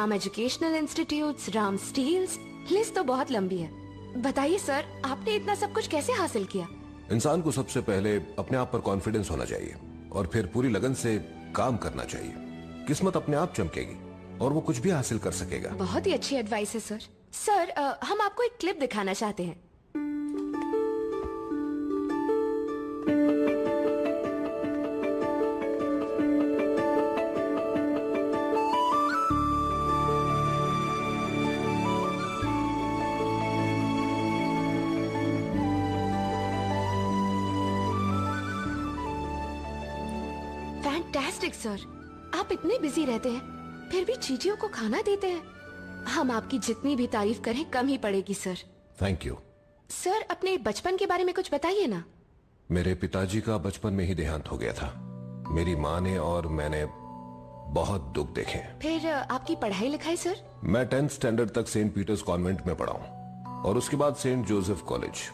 Ram educational institutes, Ram steels, list तो बहुत लंबी है। बताइए सर, आपने इतना सब कुछ कैसे हासिल किया? इंसान को सबसे पहले अपने आप पर कॉन्फिडेंस होना चाहिए और फिर पूरी लगन से काम करना चाहिए। किस्मत अपने आप चमकेगी और वो कुछ भी हासिल कर सकेगा। बहुत ही अच्छी एडवाइस है सर। सर, हम आपको एक क्लिप दिखाना चाहते हैं। फैंटास्टिक सर, आप इतने बिजी रहते हैं फिर भी चींटियों को खाना देते हैं। हम आपकी जितनी भी तारीफ करें कम ही पड़ेगी सर। Thank you. सर, अपने बचपन के बारे में कुछ बताइए ना। मेरे पिताजी का बचपन में ही देहांत हो गया था। मेरी माँ ने और मैंने बहुत दुख देखे। फिर आपकी पढ़ाई लिखाई सर? मैं 10th स्टैंडर्ड तक सेंट पीटर्स कॉन्वेंट में पढ़ा हूँ और उसके बाद सेंट जोसेफ कॉलेज।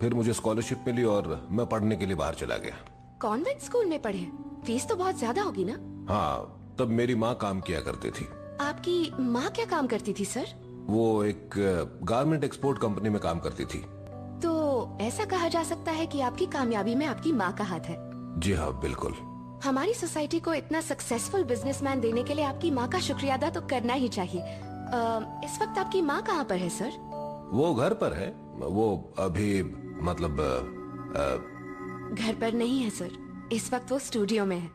फिर मुझे स्कॉलरशिप मिली और मैं पढ़ने के लिए बाहर चला गया। कॉन्वेंट स्कूल में पढ़े? फीस तो बहुत ज्यादा होगी ना? हाँ, तब मेरी माँ काम किया करती थी। आपकी माँ क्या काम करती थी सर? वो एक गारमेंट एक्सपोर्ट कंपनी में काम करती थी। तो ऐसा कहा जा सकता है कि आपकी कामयाबी में आपकी माँ का हाथ है। जी हाँ, बिल्कुल। हमारी सोसाइटी को इतना सक्सेसफुल बिजनेसमैन देने के लिए आपकी माँ का शुक्रिया अदा तो करना ही चाहिए। इस वक्त आपकी माँ कहाँ पर है सर? वो घर पर है। वो अभी मतलब घर पर नहीं है सर, इस वक्त वो स्टूडियो में है।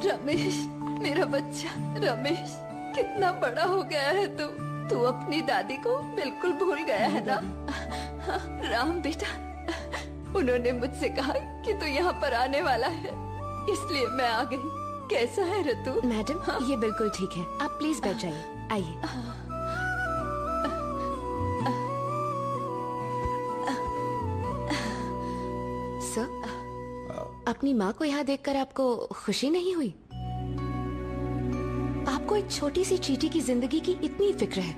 रमेश, मेरा बच्चा रमेश, कितना बड़ा हो गया है तू अपनी दादी को बिल्कुल भूल गया है ना? राम बेटा, उन्होंने मुझसे कहा कि तू यहाँ पर आने वाला है, इसलिए मैं आ गई। कैसा है ऋतु? मैडम, ये बिल्कुल ठीक है, आप प्लीज बैठ जाइए। आइए। सर, अपनी माँ को यहाँ देखकर आपको खुशी नहीं हुई? आपको एक छोटी सी चींटी की जिंदगी की इतनी फिक्र है,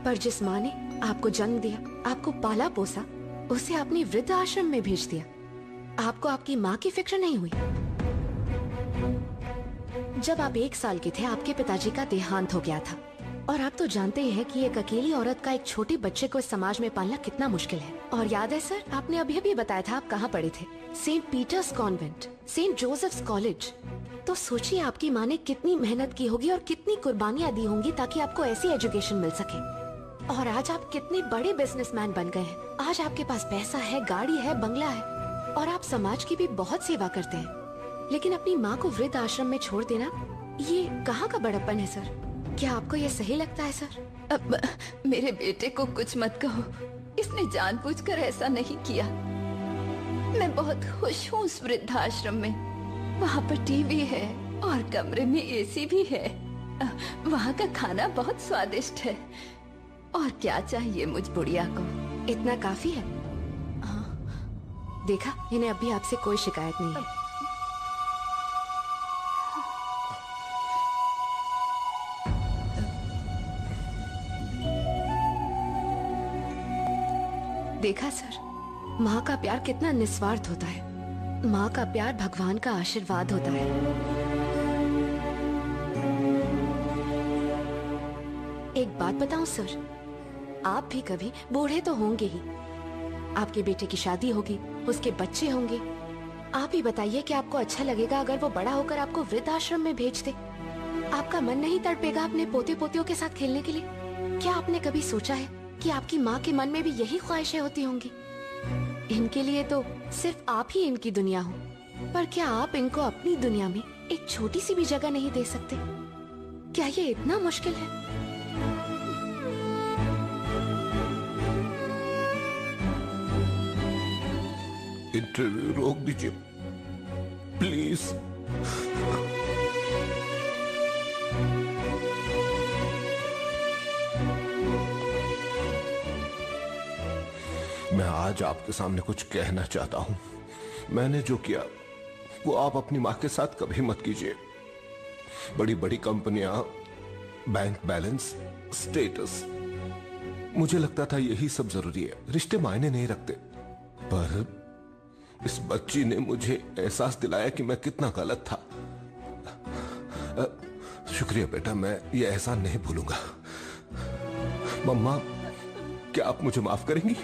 पर जिस माँ ने आपको जन्म दिया, आपको पाला पोसा, उसे आपने वृद्ध आश्रम में भेज दिया, आपको आपकी माँ की फिक्र नहीं हुई? जब आप 1 साल के थे आपके पिताजी का देहांत हो गया था, और आप तो जानते हैं कि एक अकेली औरत का एक छोटे बच्चे को इस समाज में पालना कितना मुश्किल है। और याद है सर, आपने अभी अभी बताया था आप कहाँ पढ़े थे? Saint Peter's convent, Saint Joseph's college. तो सोचिए आपकी माँ ने कितनी मेहनत की होगी और कितनी कुर्बानियाँ दी होंगी ताकि आपको ऐसी एजुकेशन मिल सके। और आज आप कितने बड़े बिजनेसमैन बन गए हैं। आज आपके पास पैसा है, गाड़ी है, बंगला है, और आप समाज की भी बहुत सेवा करते हैं। लेकिन अपनी माँ को वृद्ध आश्रम में छोड़ देना, ये कहाँ का बड़प्पन है सर? क्या आपको ये सही लगता है सर? अब मेरे बेटे को कुछ मत कहो, इसने जानबूझकर ऐसा नहीं किया। मैं बहुत खुश हूँ उस वृद्धाश्रम में। वहाँ पर टीवी है और कमरे में एसी भी है। वहाँ का खाना बहुत स्वादिष्ट है। और क्या चाहिए मुझ बुढ़िया को? इतना काफी है। हाँ, देखा, इन्हें अभी आपसे कोई शिकायत नहीं है। देखा सर, माँ का प्यार कितना निस्वार्थ होता है। माँ का प्यार भगवान का आशीर्वाद होता है। एक बात बताऊं सर, आप भी कभी बूढ़े तो होंगे ही। आपके बेटे की शादी होगी, उसके बच्चे होंगे। आप ही बताइए कि आपको अच्छा लगेगा अगर वो बड़ा होकर आपको वृद्धाश्रम में भेज दे? आपका मन नहीं तड़पेगा अपने पोते पोतियों के साथ खेलने के लिए? क्या आपने कभी सोचा है कि आपकी माँ के मन में भी यही ख्वाहिशें होती होंगी? इनके लिए तो सिर्फ आप ही इनकी दुनिया हो, पर क्या आप इनको अपनी दुनिया में एक छोटी सी भी जगह नहीं दे सकते? क्या ये इतना मुश्किल है? इंटरव्यू रोक दीजिए प्लीज। मैं आज आपके सामने कुछ कहना चाहता हूं। मैंने जो किया वो आप अपनी मां के साथ कभी मत कीजिए। बड़ी बड़ी कंपनियां, बैंक बैलेंस, स्टेटस, मुझे लगता था यही सब जरूरी है, रिश्ते मायने नहीं रखते। पर इस बच्ची ने मुझे एहसास दिलाया कि मैं कितना गलत था। शुक्रिया बेटा, मैं ये एहसान नहीं भूलूंगा। मम्मा, क्या आप मुझे माफ करेंगी?